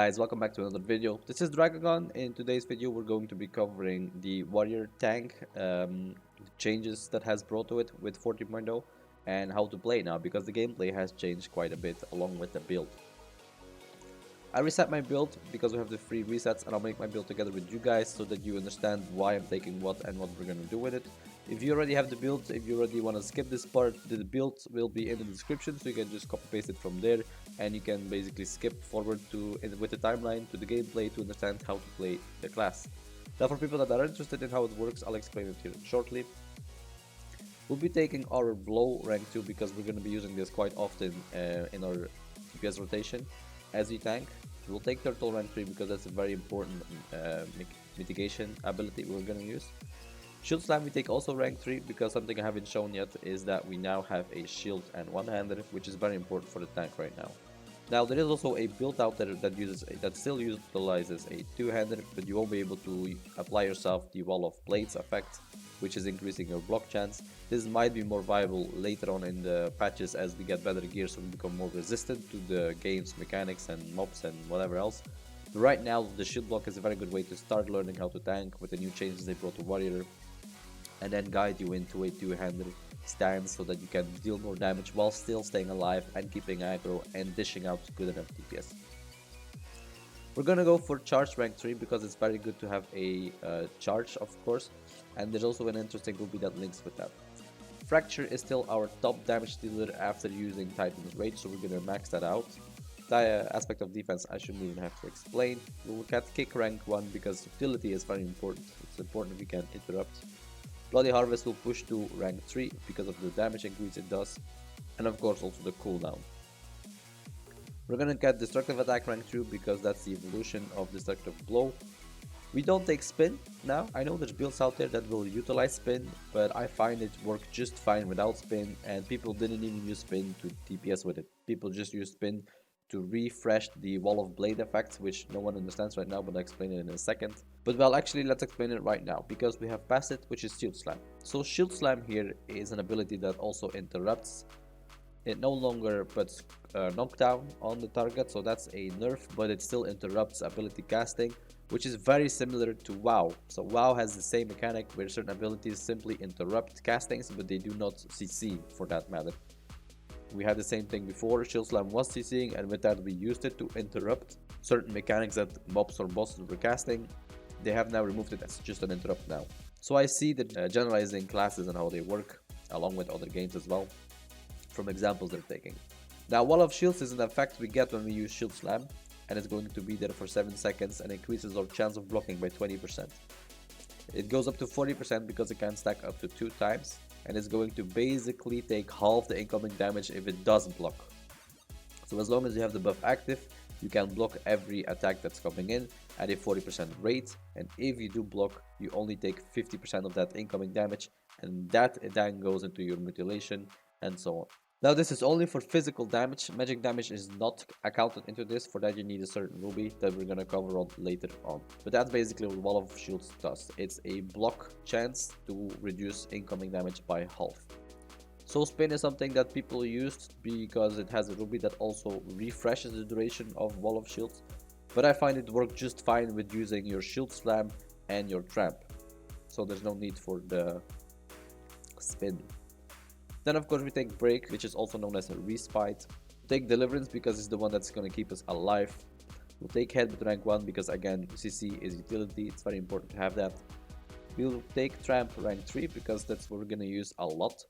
guys, welcome back to another video. This is Dragagon. In today's video we're going to be covering the warrior tank, changes that has brought to it with 14.0 and how to play now because the gameplay has changed quite a bit along with the build. I reset my build because we have the free resets, and I'll make my build together with you guys so that you understand why I'm taking what and what we're going to do with it. If you already have the build, if you already want to skip this part, the build will be in the description, so you can just copy paste it from there and you can basically skip forward with the timeline to the gameplay to understand how to play the class. Now for people that are interested in how it works, I'll explain it here shortly. We'll be taking our blow rank 2 because we're going to be using this quite often in our DPS rotation as we tank. We'll take turtle rank 3 because that's a very important mitigation ability we're going to use. Shield slam we take also rank 3 because something I haven't shown yet is that we now have a shield and one-hander, which is very important for the tank right now. Now there is also a build out there that still utilizes a two-hander, but you won't be able to apply yourself the wall of blades effect, which is increasing your block chance. This might be more viable later on in the patches as we get better gear, so we become more resistant to the game's mechanics and mobs and whatever else. But right now the shield block is a very good way to start learning how to tank with the new changes they brought to warrior, and then guide you into a two-hander stance so that you can deal more damage while still staying alive and keeping aggro and dishing out good enough DPS. We're gonna go for charge rank 3 because it's very good to have a charge, of course, and there's also an interesting ruby that links with that. Fracture is still our top damage dealer after using Titan's Rage, so we're gonna max that out. The aspect of defense I shouldn't even have to explain. We'll look at kick rank 1 because utility is very important. It's important we can interrupt. Bloody Harvest will push to rank 3 because of the damage increase it does, and of course also the cooldown. We're gonna get Destructive Attack rank 2 because that's the evolution of Destructive Blow. We don't take spin now. I know there's builds out there that will utilize spin, but I find it worked just fine without spin, and people didn't even use spin to DPS with it. People just use spin to refresh the wall of blade effect, which no one understands right now, but I'll explain it in a second. But well, actually let's explain it right now because we have passed it, which is shield slam. So shield slam here is an ability that also interrupts. It no longer puts knockdown on the target, so that's a nerf, but it still interrupts ability casting, which is very similar to WoW. So WoW has the same mechanic where certain abilities simply interrupt castings, but they do not CC for that matter. We had the same thing before. Shield slam was CCing, and with that we used it to interrupt certain mechanics that mobs or bosses were casting. They have now removed it as just an interrupt now. So I see that generalizing classes and how they work along with other games as well from examples they're taking. Now wall of shields is an effect we get when we use shield slam, and it's going to be there for 7 seconds and increases our chance of blocking by 20%. It goes up to 40% because it can stack up to 2 times, and it's going to basically take half the incoming damage if it doesn't block. So as long as you have the buff active, you can block every attack that's coming in at a 40% rate, and if you do block, you only take 50% of that incoming damage, and that then goes into your mutilation and so on. Now this is only for physical damage. Magic damage is not accounted into this. For that you need a certain ruby that we're gonna cover on later on. But that's basically what Wall of Shields does. It's a block chance to reduce incoming damage by half. So spin is something that people used because it has a ruby that also refreshes the duration of Wall of Shields. But I find it worked just fine with using your shield slam and your tramp. So there's no need for the spin. Then of course we take break, which is also known as a respite. We'll take deliverance because it's the one that's going to keep us alive. We'll take headbutt rank 1 because again CC is utility, it's very important to have that. We'll take tramp rank 3 because that's what we're going to use a lot.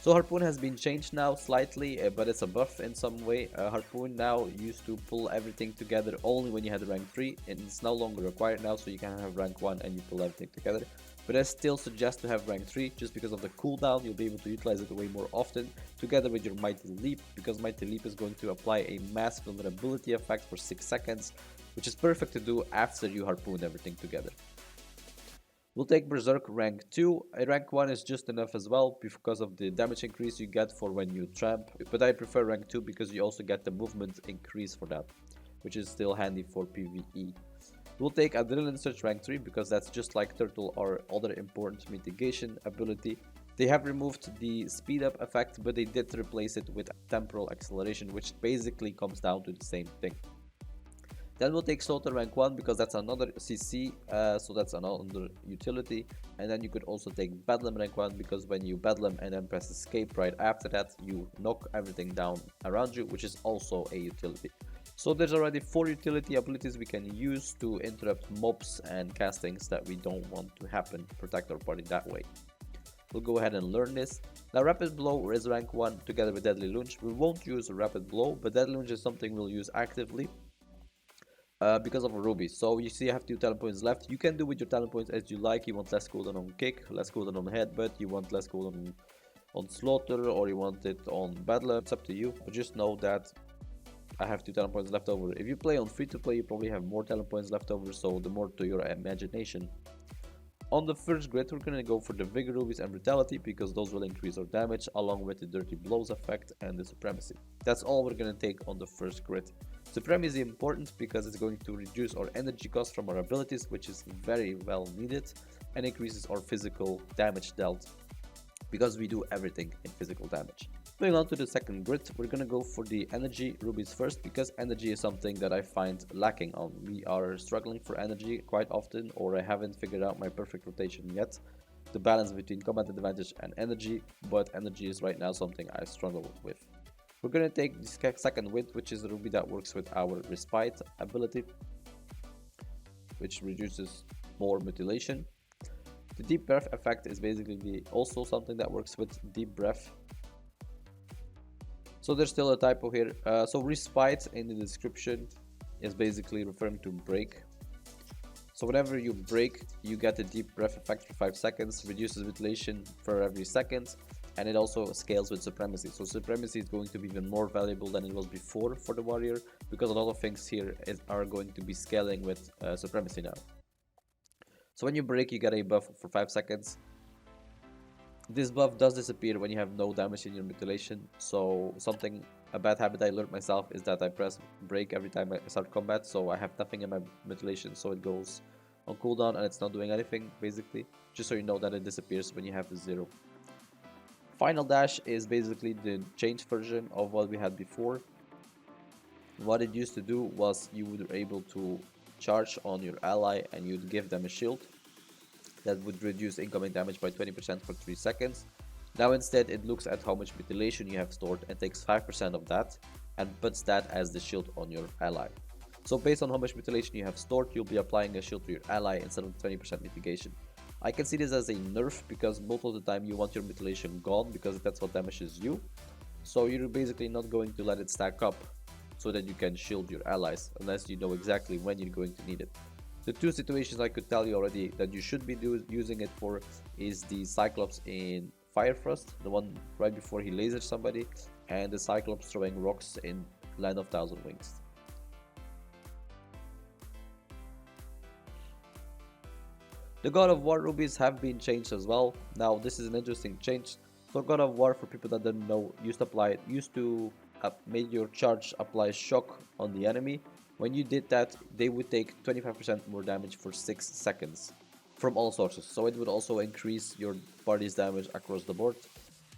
So harpoon has been changed now slightly, but it's a buff in some way. Harpoon now used to pull everything together only when you had rank 3, and it's no longer required now, so you can have rank 1 and you pull everything together. But I still suggest to have rank 3 just because of the cooldown. You'll be able to utilize it way more often together with your Mighty Leap, because Mighty Leap is going to apply a mass vulnerability effect for 6 seconds, which is perfect to do after you harpoon everything together. We'll take Berserk rank 2. Rank 1 is just enough as well because of the damage increase you get for when you tramp, but I prefer rank 2 because you also get the movement increase for that, which is still handy for PvE. We'll take Adrenaline Surge rank 3 because that's just like Turtle or other important mitigation ability. They have removed the speed up effect, but they did replace it with temporal acceleration, which basically comes down to the same thing. Then we'll take Slaughter rank 1 because that's another CC, so that's another utility. And then you could also take Bedlam rank 1 because when you Bedlam and then press escape right after that, you knock everything down around you, which is also a utility. So there's already 4 utility abilities we can use to interrupt mobs and castings that we don't want to happen, protect our party that way. We'll go ahead and learn this. Now Rapid Blow is rank 1 together with Deadly Lunge. We won't use Rapid Blow, but Deadly Lunge is something we'll use actively. Because of a ruby. So you see I have 2 talent points left. You can do with your talent points as you like. You want less cooldown on kick, less cooldown on headbutt, you want less cooldown on slaughter, or you want it on bedlam. It's up to you, but just know that I have 2 talent points left over. If you play on free to play, you probably have more talent points left over, so the more to your imagination. On the first grid, we're gonna go for the Vigor Rubies and Brutality because those will increase our damage along with the Dirty Blows effect and the Supremacy. That's all we're gonna take on the first grid. Supremacy is important because it's going to reduce our energy cost from our abilities, which is very well needed, and increases our physical damage dealt because we do everything in physical damage. Moving on to the second grid, we're gonna go for the energy rubies first because energy is something that I find lacking on. We are struggling for energy quite often, or I haven't figured out my perfect rotation yet. The balance between combat advantage and energy, but energy is right now something I struggle with. We're gonna take the second wind, which is a ruby that works with our respite ability, which reduces more mutilation. The deep breath effect is basically also something that works with deep breath. So there's still a typo here. So respite in the description is basically referring to break. So whenever you break, you get a deep breath effect for 5 seconds, reduces mutilation for every second, and it also scales with supremacy. So supremacy is going to be even more valuable than it was before for the warrior, because a lot of things here are going to be scaling with supremacy now. So when you break, you get a buff for 5 seconds. This buff does disappear when you have no damage in your mutilation. So a bad habit I learned myself is that I press break every time I start combat, so I have nothing in my mutilation, so it goes on cooldown and it's not doing anything basically, just so you know that it disappears when you have the 0. Final dash is basically the changed version of what we had before. What it used to do was you would be able to charge on your ally and you'd give them a shield that would reduce incoming damage by 20% for 3 seconds. Now instead it looks at how much mutilation you have stored and takes 5% of that and puts that as the shield on your ally. So based on how much mutilation you have stored, you'll be applying a shield to your ally instead of 20% mitigation. I can see this as a nerf because most of the time you want your mutilation gone because that's what damages you. So you're basically not going to let it stack up so that you can shield your allies unless you know exactly when you're going to need it. The 2 situations I could tell you already that you should be using it for is the Cyclops in Fire Thrust, the one right before he lasers somebody, and the Cyclops throwing rocks in Land of Thousand Wings. The God of War rubies have been changed as well. Now this is an interesting change. So God of War, for people that didn't know, used to make your charge apply shock on the enemy. When you did that, they would take 25% more damage for 6 seconds from all sources. So it would also increase your party's damage across the board.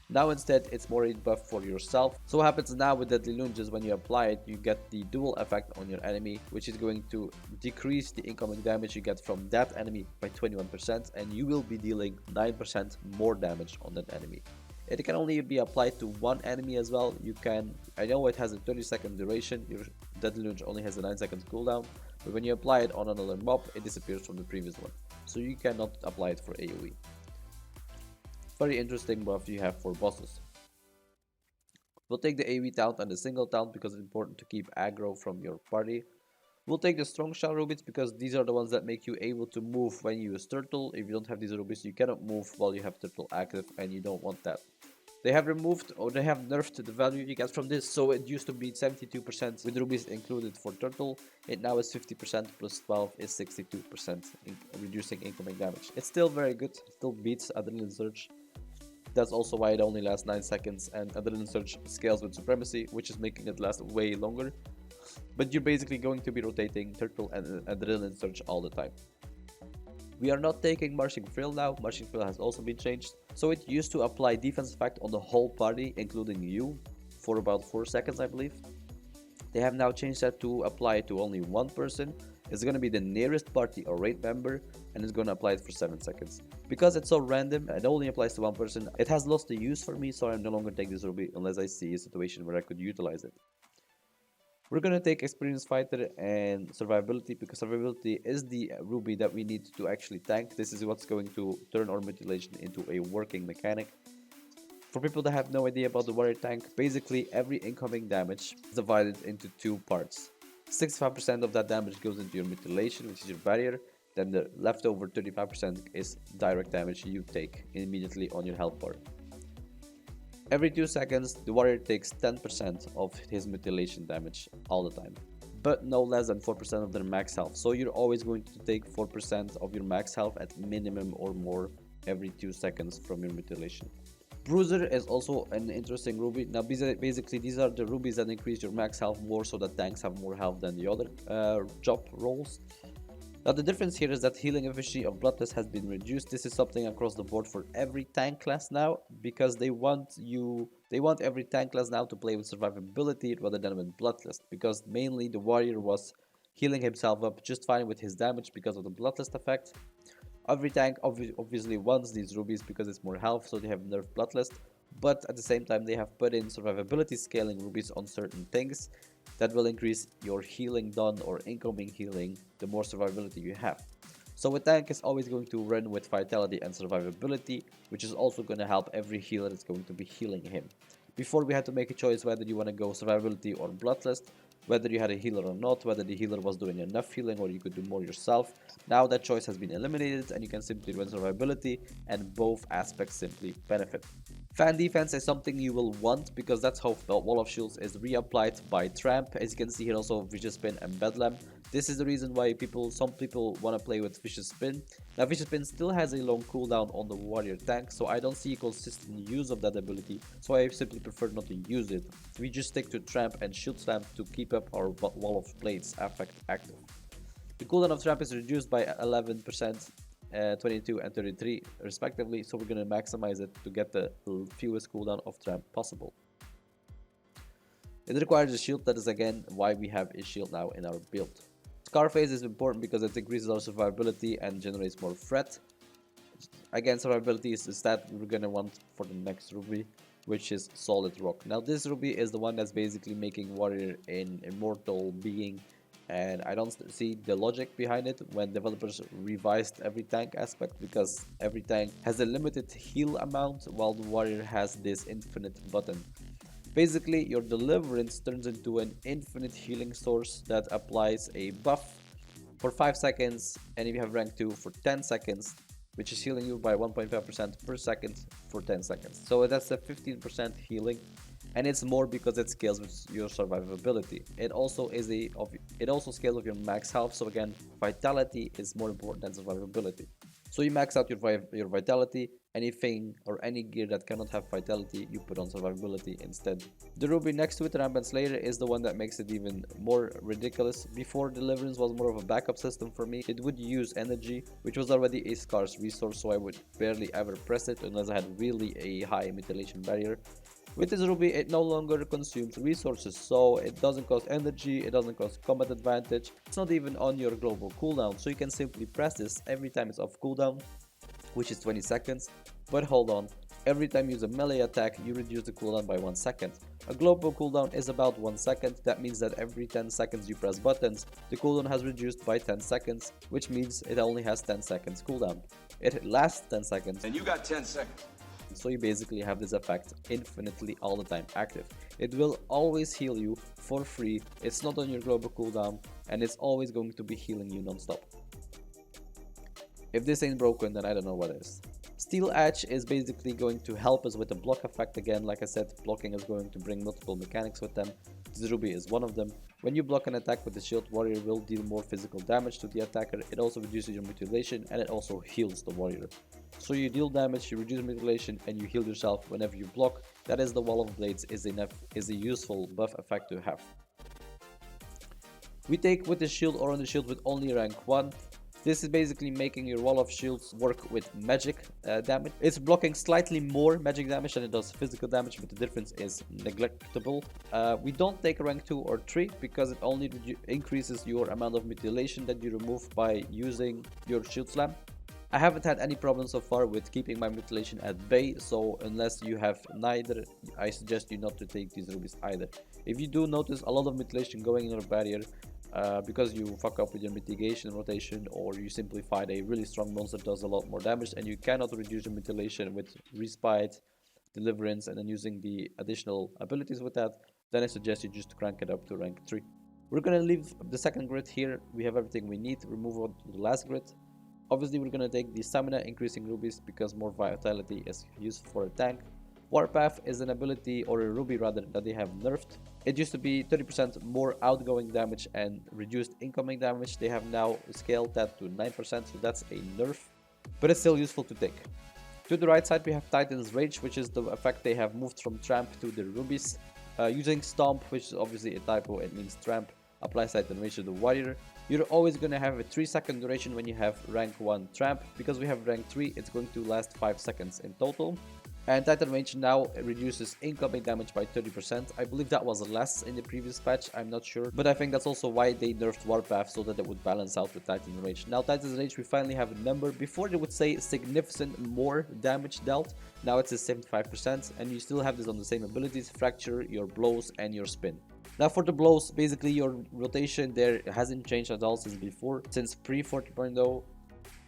Now instead, it's more a buff for yourself. So what happens now with Deadly Lunge is when you apply it, you get the dual effect on your enemy, which is going to decrease the incoming damage you get from that enemy by 21%, and you will be dealing 9% more damage on that enemy. It can only be applied to one enemy as well. I know it has a 30-second duration, your Deadly Lunge only has a 9-second cooldown, but when you apply it on another mob, it disappears from the previous one. So you cannot apply it for AoE. Very interesting buff you have for bosses. We'll take the AoE taunt and the single taunt because it's important to keep aggro from your party. We'll take the strong shell rubies because these are the ones that make you able to move when you use turtle. If you don't have these rubies, you cannot move while you have turtle active, and you don't want that. They have removed, or they have nerfed the value you get from this, so it used to be 72% with rubies included for turtle. It now is 50% plus 12 is 62%, reducing incoming damage. It's still very good, it still beats Adrenaline Surge. That's also why it only lasts 9 seconds, and Adrenaline Surge scales with Supremacy, which is making it last way longer. But you're basically going to be rotating Turtle and Adrenaline Surge all the time. We are not taking Marching Frill now. Marching Frill has also been changed. So it used to apply defense effect on the whole party, including you, for about 4 seconds, I believe. They have now changed that to apply to only one person. It's going to be the nearest party or raid member, and it's going to apply it for 7 seconds. Because it's so random, it only applies to one person, it has lost the use for me, so I'm no longer taking this ruby unless I see a situation where I could utilize it. We're going to take Experience Fighter and Survivability, because Survivability is the ruby that we need to actually tank. This is what's going to turn our mutilation into a working mechanic. For people that have no idea about the warrior tank, basically every incoming damage is divided into two parts. 65% of that damage goes into your mutilation, which is your barrier. Then the leftover 35% is direct damage you take immediately on your health bar. Every 2 seconds, the warrior takes 10% of his mutilation damage all the time, but no less than 4% of their max health. So you're always going to take 4% of your max health at minimum or more every 2 seconds from your mutilation. Bruiser is also an interesting ruby. Now basically these are the rubies that increase your max health more, so that tanks have more health than the other job roles. Now the difference here is that healing efficiency of Bloodlust has been reduced. This is something across the board for every tank class now, because they want every tank class now to play with survivability rather than with Bloodlust, because mainly the warrior was healing himself up just fine with his damage because of the Bloodlust effect. Every tank obviously wants these rubies because it's more health, so they have nerfed Bloodlust, but at the same time they have put in survivability scaling rubies on certain things that will increase your healing done or incoming healing the more survivability you have. So a tank is always going to run with vitality and survivability, which is also going to help every healer that's going to be healing him. Before, we had to make a choice whether you want to go survivability or Bloodlust, whether you had a healer or not, whether the healer was doing enough healing or you could do more yourself. Now that choice has been eliminated and you can simply run survivability, and both aspects simply benefit. Fan defense is something you will want, because that's how Wall of Shields is reapplied by Tramp. As you can see here also, Vicious Spin and Bedlam. This is the reason why some people want to play with Vicious Spin. Now Vicious Spin still has a long cooldown on the warrior tank, so I don't see a consistent use of that ability, so I simply prefer not to use it. We just stick to Tramp and Shield Slam to keep up our Wall of Blades effect active. The cooldown of Tramp is reduced by 11%, 22 and 33 respectively, so we're going to maximize it to get the fewest cooldown of Tramp possible. It requires a shield, that is again why we have a shield now in our build. Scarface is important because it increases our survivability and generates more threat. Again, survivability is the stat we're going to want for the next ruby, which is Solid Rock. Now this ruby is the one that's basically making warrior an immortal being, and I don't see the logic behind it when developers revised every tank aspect, because every tank has a limited heal amount while the warrior has this infinite button. Basically, your Deliverance turns into an infinite healing source that applies a buff for 5 seconds, and if you have rank 2 for 10 seconds, which is healing you by 1.5% per second for 10 seconds. So that's a 15% healing, and it's more because it scales with your survivability. It also scales with your max health, so again, vitality is more important than survivability. So you max out your vitality. Anything or any gear that cannot have vitality, you put on survivability instead. The ruby next to it, Rampant Slayer, is the one that makes it even more ridiculous. Before, Deliverance was more of a backup system for me. It would use energy, which was already a scarce resource, so I would barely ever press it unless I had really a high mutilation barrier. With this ruby, it no longer consumes resources, so it doesn't cost energy, it doesn't cost combat advantage, it's not even on your global cooldown, so you can simply press this every time it's off cooldown, which is 20 seconds. But hold on, every time you use a melee attack, you reduce the cooldown by 1 second. A global cooldown is about 1 second, that means that every 10 seconds you press buttons, the cooldown has reduced by 10 seconds, which means it only has 10 seconds cooldown. It lasts 10 seconds. And you got 10 seconds. So you basically have this effect infinitely all the time active. It will always heal you for free, it's not on your global cooldown, and it's always going to be healing you non-stop. If this ain't broken, then I don't know what is. Steel Edge is basically going to help us with the block effect again. Like I said, blocking is going to bring multiple mechanics with them. This ruby is one of them. When you block an attack with the shield, warrior will deal more physical damage to the attacker. It also reduces your mutilation, and it also heals the warrior. So you deal damage, you reduce mutilation, and you heal yourself whenever you block. That is the Wall of Blades is a useful buff effect to have. We take with the shield or on the shield with only rank 1. This is basically making your wall of shields work with magic damage. It's blocking slightly more magic damage than it does physical damage, but the difference is neglectable. We don't take rank 2 or 3 because it only increases your amount of mutilation that you remove by using your shield slam. I haven't had any problems so far with keeping my mutilation at bay, so unless you have neither, I suggest you not to take these rubies either. If you do notice a lot of mutilation going in your barrier, because you fuck up with your mitigation rotation, or you simply fight a really strong monster that does a lot more damage and you cannot reduce your mutilation with respite, deliverance, and then using the additional abilities with that, then I suggest you just crank it up to rank 3. We're gonna leave the second grid here. We have everything we need. We move on to the last grid. Obviously we're gonna take the stamina increasing rubies because more vitality is used for a tank. Warpath is an ability, or a ruby rather, that they have nerfed. It used to be 30% more outgoing damage and reduced incoming damage. They have now scaled that to 9%, so that's a nerf, but it's still useful to take. To the right side we have Titan's Rage, which is the effect they have moved from Tramp to the rubies. Using Stomp, which is obviously a typo, it means Tramp, applies Titan Rage to the warrior. You're always going to have a 3-second duration when you have rank 1 Tramp. Because we have rank 3, it's going to last 5 seconds in total. And Titan Rage now reduces incoming damage by 30%. I believe that was less in the previous patch, I'm not sure. But I think that's also why they nerfed Warpath, so that it would balance out with Titan Rage. Now Titan's Rage, we finally have a number. Before they would say significant more damage dealt. Now it's a 75%, and you still have this on the same abilities: Fracture, your blows, and your spin. Now for the blows, basically your rotation there hasn't changed at all since before, since pre 40.0.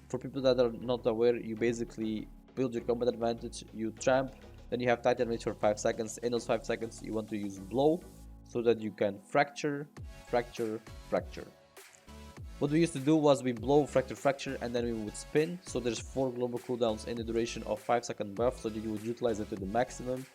For people that are not aware, you basically build your combat advantage, you tramp, then you have Titan Rage for 5 seconds. In those 5 seconds you want to use blow, so that you can fracture, fracture, fracture. What we used to do was we blow, fracture, fracture, and then we would spin, so there's 4 global cooldowns in the duration of 5-second buff, so that you would utilize it to the maximum.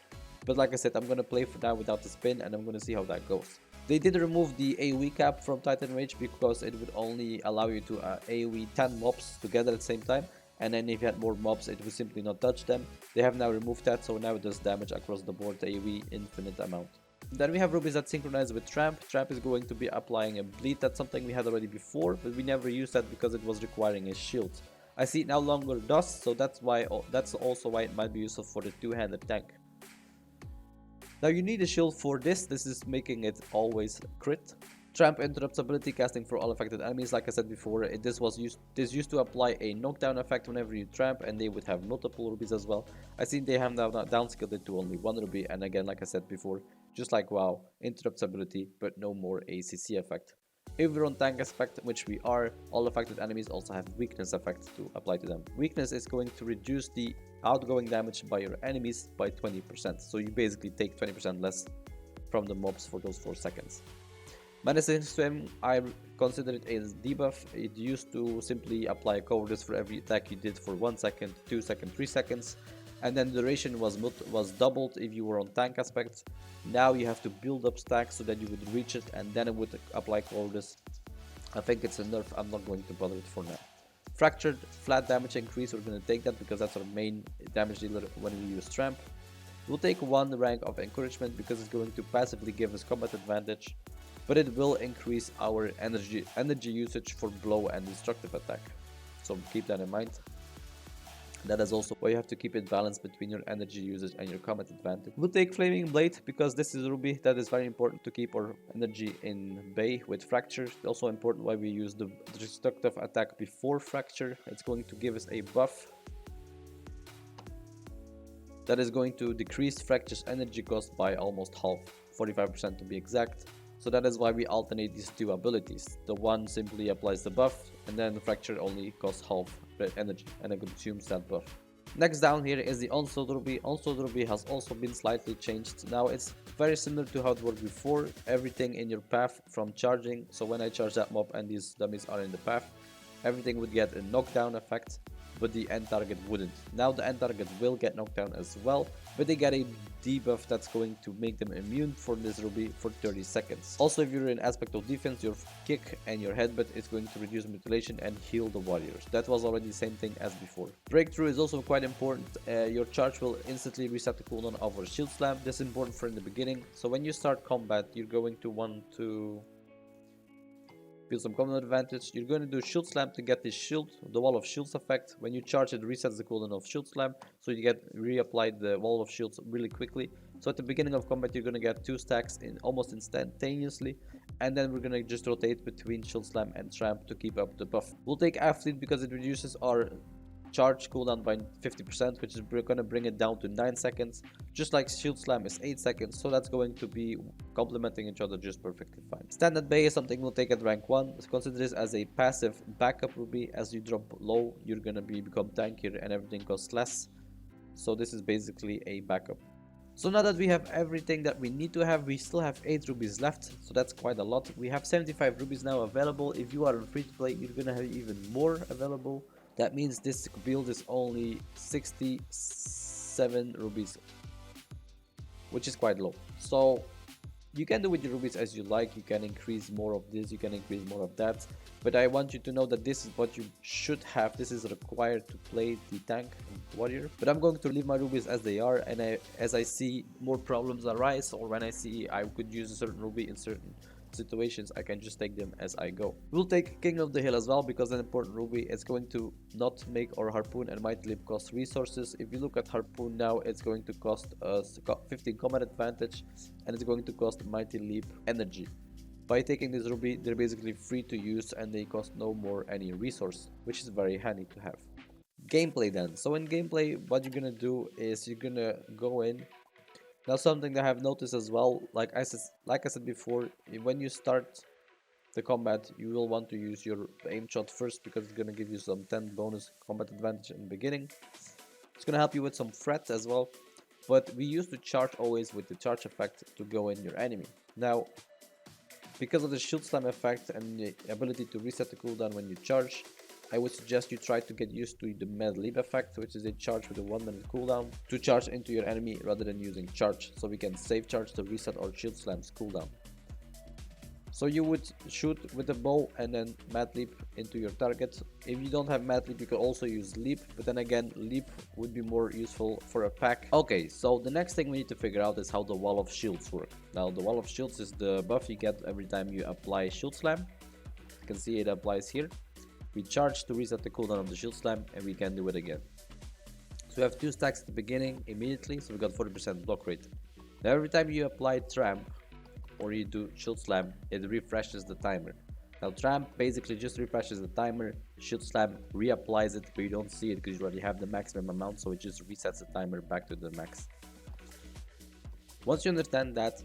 But like I said, I'm gonna play for now without the spin, and I'm gonna see how that goes. They did remove the AoE cap from Titan Rage because it would only allow you to AoE 10 mobs together at the same time, and then if you had more mobs it would simply not touch them. They have now removed that, so now it does damage across the board, AoE infinite amount. Then we have rubies that synchronize with Tramp. Tramp is going to be applying a bleed. That's something we had already before, but we never used that because it was requiring a shield. I see it now longer does, so that's also why it might be useful for the two-handed tank. Now you need a shield for this. This is making it always crit. Tramp interrupts ability casting for all affected enemies. Like I said before, this used to apply a knockdown effect whenever you tramp, and they would have multiple rubies as well. I see they have now downscaled it to only 1 ruby, and again, like I said before, just like WoW, interrupts ability, but no more ACC effect. If we're on tank aspect, which we are, all affected enemies also have weakness effect to apply to them. Weakness is going to reduce the outgoing damage by your enemies by 20%, so you basically take 20% less from the mobs for those 4 seconds. Menacing Swim, I consider it a debuff. It used to simply apply cowardice for every attack you did for 1 second, 2 seconds, 3 seconds, and then the duration was doubled if you were on tank aspects. Now you have to build up stacks so that you would reach it, and then it would apply cowardice. I think it's a nerf, I'm not going to bother it for now. Fractured, flat damage increase, we're going to take that because that's our main damage dealer when we use Tramp. We'll take 1 rank of encouragement because it's going to passively give us combat advantage, but it will increase our energy usage for blow and destructive attack, so keep that in mind. That is also why you have to keep it balanced between your energy usage and your combat advantage. We'll take Flaming Blade because this is Ruby. That is very important to keep our energy in bay with Fracture. Also important why we use the destructive attack before Fracture. It's going to give us a buff that is going to decrease Fracture's energy cost by almost half, 45% to be exact. So that is why we alternate these 2 abilities. The one simply applies the buff, and then the Fracture only costs half energy, and it consumes that buff. Next down here is the Onslaught Ruby. Onslaught Ruby has also been slightly changed. Now it's very similar to how it worked before. Everything in your path from charging, so when I charge that mob and these dummies are in the path, everything would get a knockdown effect, but the end target wouldn't. Now the end target will get knocked down as well, but they get a debuff that's going to make them immune for this Ruby for 30 seconds. Also, if you're in aspect of defense, your kick and your headbutt is going to reduce mutilation and heal the warriors. That was already the same thing as before. Breakthrough is also quite important. Your charge will instantly reset the cooldown of our shield slam. This is important for in the beginning. So when you start combat, you're going to want to build some common advantage. You're going to do shield slam to get this shield, the wall of shields effect. When you charge, it resets the cooldown of shield slam, so you get reapplied the wall of shields really quickly. So at the beginning of combat, you're going to get 2 stacks in almost instantaneously, and then we're going to just rotate between shield slam and tramp to keep up the buff. We'll take athlete because it reduces our charge cooldown by 50%, which is going to bring it down to 9 seconds, just like shield slam is 8 seconds, so that's going to be complementing each other just perfectly fine. Standard Bay is something we'll take at rank 1. Consider this as a passive backup ruby. As you drop low, you're going to become tankier and everything costs less, so this is basically a backup. So now that we have everything that we need to have, we still have 8 rubies left, so that's quite a lot. We have 75 rubies now available. If you are on free to play, you're gonna have even more available. That means this build is only 67 rubies, which is quite low. So you can do with your rubies as you like. You can increase more of this, you can increase more of that, but I want you to know that this is what you should have. This is required to play the tank warrior. But I'm going to leave my rubies as they are, and as I see more problems arise, or when I see I could use a certain ruby in certain situations, I can just take them as I go. We'll take King of the Hill as well, because an important ruby is going to not make our harpoon and mighty leap cost resources. If you look at harpoon now, it's going to cost us 15 combat advantage, and it's going to cost mighty leap energy. By taking this ruby, they're basically free to use and they cost no more any resource, which is very handy to have. Gameplay then. So in gameplay, what you're gonna do is you're gonna go in. Now something that I have noticed as well, like I said before, when you start the combat, you will want to use your aim shot first, because it's gonna give you some 10 bonus combat advantage in the beginning. It's gonna help you with some threat as well, but we used to charge always with the charge effect to go in your enemy. Now, because of the shield slam effect and the ability to reset the cooldown when you charge, I would suggest you try to get used to the med leap effect, which is a charge with a 1-minute cooldown, to charge into your enemy rather than using charge, so we can save charge to reset our shield slam's cooldown. So you would shoot with a bow and then mad leap into your target. If you don't have mad leap, you can also use leap, but then again, leap would be more useful for a pack. Okay, so the next thing we need to figure out is how the wall of shields work. Now the wall of shields is the buff you get every time you apply shield slam. You can see it applies here. We charge to reset the cooldown of the shield slam, and we can do it again. So we have 2 stacks at the beginning immediately, so we got 40% block rate. Now every time you apply tramp or you do shield slam, it refreshes the timer. Now tramp basically just refreshes the timer, shield slam reapplies it, but you don't see it because you already have the maximum amount, so it just resets the timer back to the max. Once you understand that,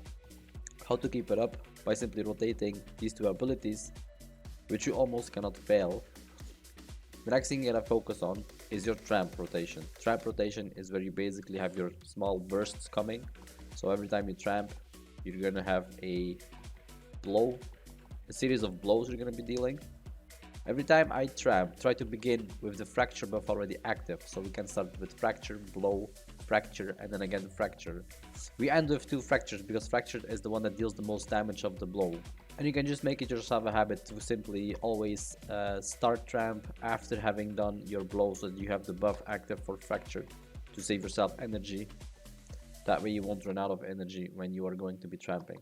how to keep it up by simply rotating these 2 abilities, which you almost cannot fail. The next thing you gotta focus on is your tramp rotation. Tramp rotation is where you basically have your small bursts coming. So every time you tramp, you're gonna have a blow, a series of blows you're gonna be dealing. Every time I tramp, try to begin with the fracture buff already active. So we can start with fracture, blow, fracture, and then again fracture. We end with 2 fractures because fracture is the one that deals the most damage of the blow. And you can just make it yourself a habit to simply always start tramp after having done your blow, so that you have the buff active for fracture to save yourself energy. That way you won't run out of energy when you are going to be tramping.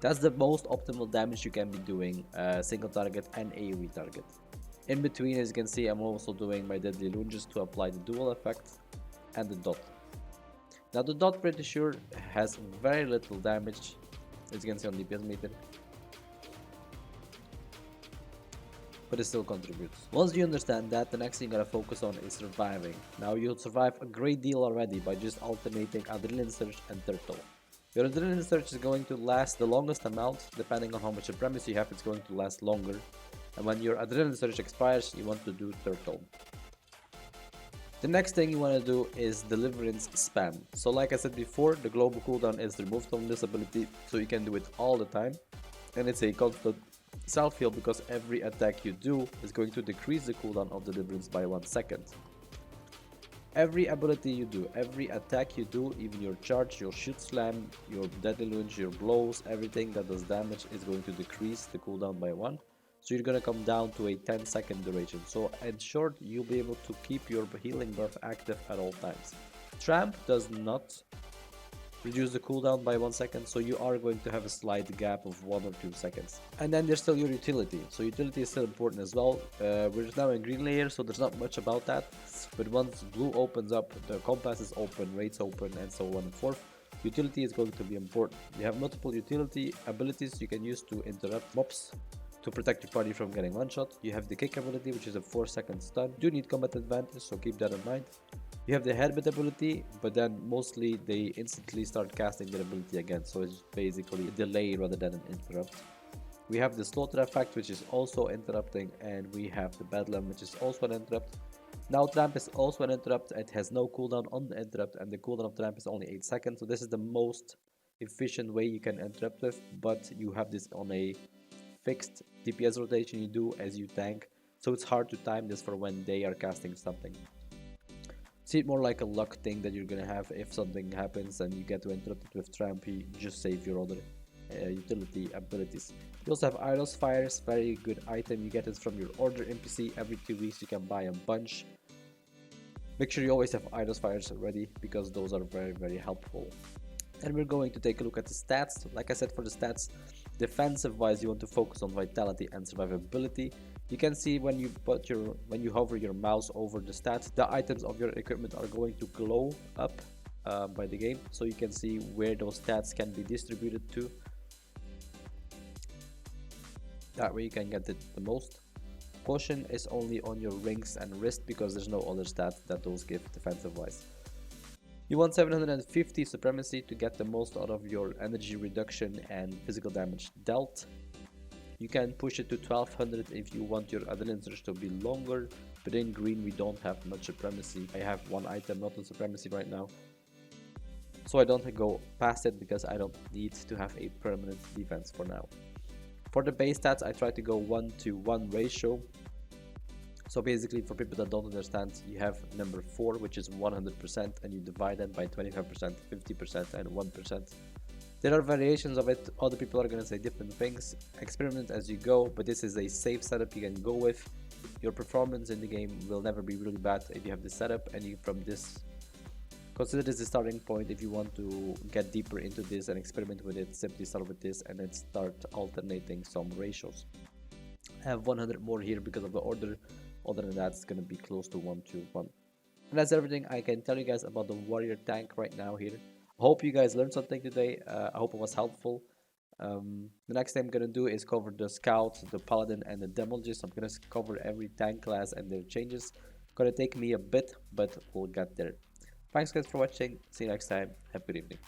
That's the most optimal damage you can be doing, single target and AoE target. In between, as you can see, I'm also doing my deadly lunges to apply the dual effect and the dot. Now the dot, pretty sure, has very little damage, as you can see on DPS meter, but it still contributes. Once you understand that, the next thing you gotta focus on is surviving. Now you'll survive a great deal already by just alternating Adrenaline Surge and Turtle. Your Adrenaline Surge is going to last the longest amount. Depending on how much premise you have, it's going to last longer. And when your Adrenaline Surge expires, you want to do Turtle. The next thing you want to do is Deliverance spam. So like I said before, the global cooldown is removed from this ability, so you can do it all the time. And it's a constant self-heal, because every attack you do is going to decrease the cooldown of Deliverance by 1 second. Every ability you do, every attack you do, even your charge, your shield slam, your deadly lunge, your blows, everything that does damage is going to decrease the cooldown by 1. So you're gonna come down to a 10-second duration. So in short, you'll be able to keep your healing buff active at all times. Tramp does not reduce the cooldown by 1 second, so you are going to have a slight gap of 1 or 2 seconds. And then there's still your utility, so utility is still important as well. We're now in green layer, so there's not much about that, but once blue opens up, the compass is open, rates open, and so on and forth. Utility is going to be important. You have multiple utility abilities you can use to interrupt mobs, to protect your party from getting one shot. You have the kick ability, which is a 4-second stun. You do need combat advantage, so keep that in mind. You have the headbutt ability, but then mostly they instantly start casting their ability again, so it's basically a delay rather than an interrupt. We have the slaughter effect, which is also interrupting, and we have the bedlam, which is also an interrupt. Now tramp is also an interrupt. It has no cooldown on the interrupt, and the cooldown of tramp is only 8 seconds, so this is the most efficient way you can interrupt with, but you have this on a fixed DPS rotation you do as you tank, so it's hard to time this for when they are casting something. See it more like a luck thing that you're gonna have. If something happens and you get to interrupt it with tramp, you just save your other utility abilities. You also have Idols Fires, very good item. You get this from your order NPC. Every 2 weeks you can buy a bunch. Make sure you always have Idols Fires ready, because those are very helpful. And we're going to take a look at the stats. Like I said, for the stats, defensive wise, you want to focus on vitality and survivability. You can see when you hover your mouse over the stats, the items of your equipment are going to glow up by the game, so you can see where those stats can be distributed to. That way you can get it the most. Caution is only on your rings and wrist, because there's no other stats that those give defensive wise. You want 750 supremacy to get the most out of your energy reduction and physical damage dealt. You can push it to 1200 if you want your adrenaline surge to be longer, but in green we don't have much supremacy. I have one item not on supremacy right now, so I don't go past it because I don't need to have a permanent defense for now. For the base stats, I try to go 1-to-1 ratio. So basically, for people that don't understand, you have number 4, which is 100%, and you divide that by 25%, 50%, and 1%. There are variations of it. Other people are going to say different things. Experiment as you go, but this is a safe setup you can go with. Your performance in the game will never be really bad if you have this setup, and you from this, consider this the starting point. If you want to get deeper into this and experiment with it, simply start with this and then start alternating some ratios. I have 100 more here because of the order. Other than that, it's going to be close to 1-to-1. And that's everything I can tell you guys about the warrior tank right now here. I hope you guys learned something today. I hope it was helpful. The next thing I'm going to do is cover the scout, the paladin, and the demonologist. I'm going to cover every tank class and their changes. Gonna take me a bit, but we'll get there. Thanks guys for watching. See you next time. Have a good evening.